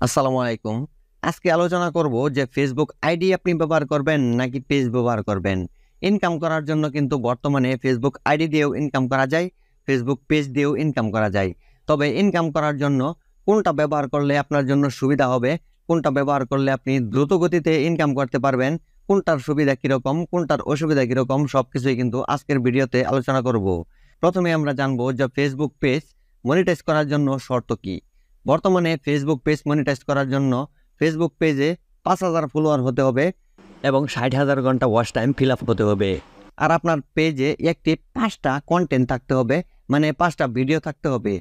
আসসালামু আলাইকুম। আজকে আলোচনা করব যে ফেসবুক আইডি আপনি ব্যবহার করবেন নাকি পেজ ব্যবহার করবেন। ইনকাম করার জন্য কিন্তু বর্তমানে ফেসবুক আইডি দিয়েও ইনকাম করা যায়, ফেসবুক পেজ দিয়েও ইনকাম করা যায়। তবে ইনকাম করার জন্য কোনটা ব্যবহার করলে আপনার জন্য সুবিধা হবে, কোনটা ব্যবহার করলে আপনি দ্রুত গতিতে ইনকাম করতে পারবেন, কোনটার সুবিধা কিরকম, কোনটার অসুবিধা কিরকম সবকিছুই কিন্তু আজকের ভিডিওতে আলোচনা করব। প্রথমে আমরা জানবো যে ফেসবুক পেজ মনিটাইজ করার জন্য শর্ত কি। বর্তমানে ফেসবুক পেজ মনিটাইজ করার জন্য ফেসবুক পেজে 5,000 ফলোয়ার হতে হবে এবং 60,000 ঘন্টা ওয়াচ টাইম ফিল আপ হতে হবে। আর আপনার পেজে একটি 5টা কন্টেন্ট থাকতে হবে, মানে 5টা ভিডিও থাকতে হবে।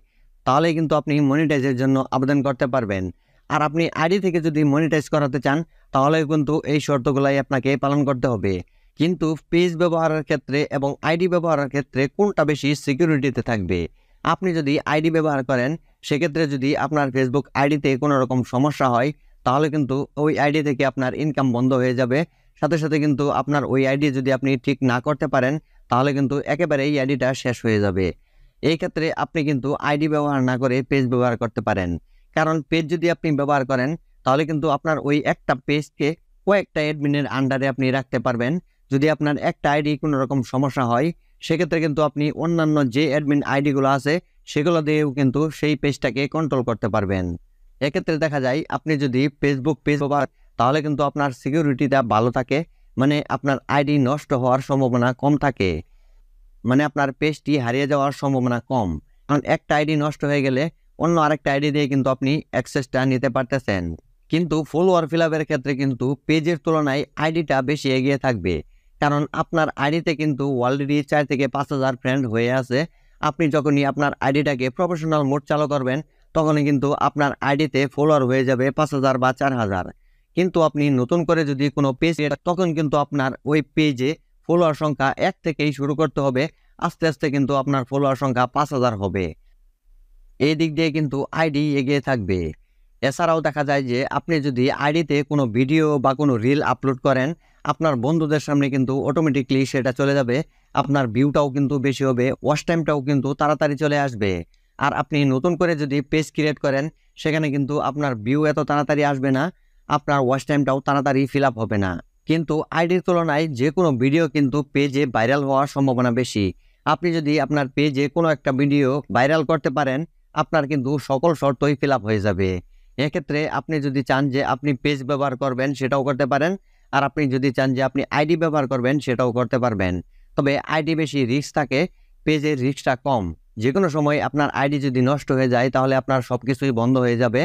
তাহলে কিন্তু আপনি মনিটাইজের জন্য আবেদন করতে পারবেন। আর আপনি আইডি থেকে যদি মনিটাইজ করাতে চান তাহলে কিন্তু এই শর্তগুলাই আপনাকে পালন করতে হবে। কিন্তু পেজ ব্যবহারের ক্ষেত্রে এবং আইডি ব্যবহারের ক্ষেত্রে কোনটা বেশি সিকিউরিটিতে থাকবে? আপনি যদি আইডি ব্যবহার করেন, সেক্ষেত্রে যদি আপনার ফেসবুক আইডিতে কোনো রকম সমস্যা হয় তাহলে কিন্তু ওই আইডি থেকে আপনার ইনকাম বন্ধ হয়ে যাবে। সাথে সাথে কিন্তু আপনার ওই আইডি যদি আপনি ঠিক না করতে পারেন তাহলে কিন্তু একেবারে এই আইডিটা শেষ হয়ে যাবে। এই ক্ষেত্রে আপনি কিন্তু আইডি ব্যবহার না করে পেজ ব্যবহার করতে পারেন। কারণ পেজ যদি আপনি ব্যবহার করেন তাহলে কিন্তু আপনার ওই একটা পেজকে কয়েকটা অ্যাডমিনের আন্ডারে আপনি রাখতে পারবেন। যদি আপনার একটা আইডি কোনো রকম সমস্যা হয় সেক্ষেত্রে কিন্তু আপনি অন্যান্য যে অ্যাডমিন আইডিগুলো আছে সেগুলো দিয়েও কিন্তু সেই পেজটাকে কন্ট্রোল করতে পারবেন। এক্ষেত্রে দেখা যায় আপনি যদি ফেসবুক পেজ ব্যবহার তাহলে কিন্তু আপনার সিকিউরিটিটা ভালো থাকে, মানে আপনার আইডি নষ্ট হওয়ার সম্ভাবনা কম থাকে, মানে আপনার পেজটি হারিয়ে যাওয়ার সম্ভাবনা কম। কারণ একটা আইডি নষ্ট হয়ে গেলে অন্য আরেকটা আইডি দিয়ে কিন্তু আপনি অ্যাক্সেসটা নিতে পারতেছেন। কিন্তু ফলোয়ার ফিল আপের ক্ষেত্রে কিন্তু পেজের তুলনায় আইডিটা বেশি এগিয়ে থাকবে। কারণ আপনার আইডিতে কিন্তু অলরেডি 4 থেকে 5,000 ফ্রেন্ড হয়ে আছে। আপনি যখনই আপনার আইডিটাকে প্রফেশনাল মোড চালু করবেন তখনই কিন্তু আপনার আইডিতে ফলোয়ার হয়ে যাবে 5,000 বা 4,000। কিন্তু আপনি নতুন করে যদি কোনো পেজ তখন কিন্তু আপনার ওই পেজে ফলোয়ার সংখ্যা 1 থেকেই শুরু করতে হবে। আস্তে আস্তে কিন্তু আপনার ফলোয়ার সংখ্যা 5,000 হবে। এই দিক দিয়ে কিন্তু আইডি এগিয়ে থাকবে। এছাড়াও দেখা যায় যে আপনি যদি আইডিতে কোনো ভিডিও বা কোনো রিল আপলোড করেন, আপনার বন্ধুদের সামনে কিন্তু অটোমেটিকলি সেটা চলে যাবে। আপনার ভিউটাও কিন্তু বেশি হবে, ওয়াচ টাইমটাও কিন্তু তাড়াতাড়ি চলে আসবে। আর আপনি নতুন করে যদি পেজ ক্রিয়েট করেন সেখানে কিন্তু আপনার ভিউ এত তাড়াতাড়ি আসবে না, আপনার ওয়াচ টাইমটাও তাড়াতাড়ি ফিল আপ হবে না। কিন্তু আইডির তুলনায় যে কোনো ভিডিও কিন্তু পেজে ভাইরাল হওয়ার সম্ভাবনা বেশি। আপনি যদি আপনার পেজে কোনো একটা ভিডিও ভাইরাল করতে পারেন আপনার কিন্তু সকল শর্তই ফিল আপ হয়ে যাবে। এক্ষেত্রে আপনি যদি চান যে আপনি পেজ ব্যবহার করবেন সেটাও করতে পারেন, আর আপনি যদি চান যে আপনি আইডি ব্যবহার করবেন সেটাও করতে পারবেন। তবে আইডি বেশি রিস্ক থাকে, পেজের রিস্কটা কম। যে কোনো সময় আপনার আইডি যদি নষ্ট হয়ে যায় তাহলে আপনার সব কিছুই বন্ধ হয়ে যাবে।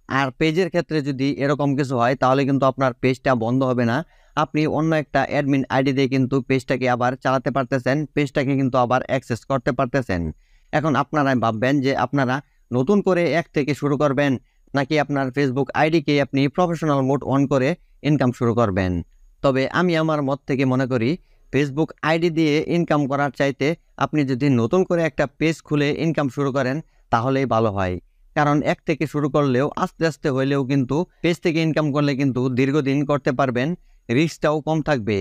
আর পেজের ক্ষেত্রে যদি এরকম কিছু হয় তাহলে কিন্তু আপনার পেজটা বন্ধ হবে না। আপনি অন্য একটা অ্যাডমিন আইডি দিয়ে কিন্তু পেজটাকে আবার চালাতে পারতেছেন, পেজটাকে কিন্তু আবার অ্যাক্সেস করতে পারতেছেন। এখন আপনারা ভাববেন যে আপনারা নতুন করে এক থেকে শুরু করবেন নাকি আপনার ফেসবুক আইডিকে আপনি প্রফেশনাল মোড অন করে ইনকাম শুরু করবেন। তবে আমি আমার মত থেকে মনে করি ফেসবুক আইডি দিয়ে ইনকাম করার চাইতে আপনি যদি নতুন করে একটা পেজ খুলে ইনকাম শুরু করেন তাহলেই ভালো হয়। কারণ এক থেকে শুরু করলেও আস্তে আস্তে হইলেও কিন্তু পেজ থেকে ইনকাম করলে কিন্তু দীর্ঘদিন করতে পারবেন, রিস্কটাও কম থাকবে।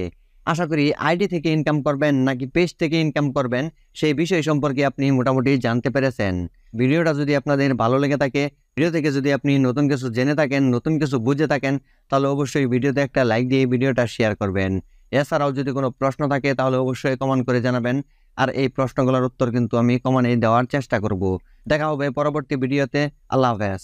আশা করি আইডি থেকে ইনকাম করবেন নাকি পেজ থেকে ইনকাম করবেন সেই বিষয় সম্পর্কে আপনি মোটামুটি জানতে পেরেছেন। ভিডিওটা যদি আপনাদের ভালো লেগে থাকে, ভিডিও থেকে যদি আপনি নতুন কিছু জেনে থাকেন, নতুন কিছু বুঝে থাকেন, তাহলে অবশ্যই ভিডিওতে একটা লাইক দিয়ে ভিডিওটা শেয়ার করবেন। এছাড়াও যদি কোনো প্রশ্ন থাকে তাহলে অবশ্যই কমেন্ট করে জানাবেন। আর এই প্রশ্নগুলোর উত্তর কিন্তু আমি কমেন্টে দেওয়ার চেষ্টা করব। দেখা হবে পরবর্তী ভিডিওতে। আল্লাহ হাফেজ।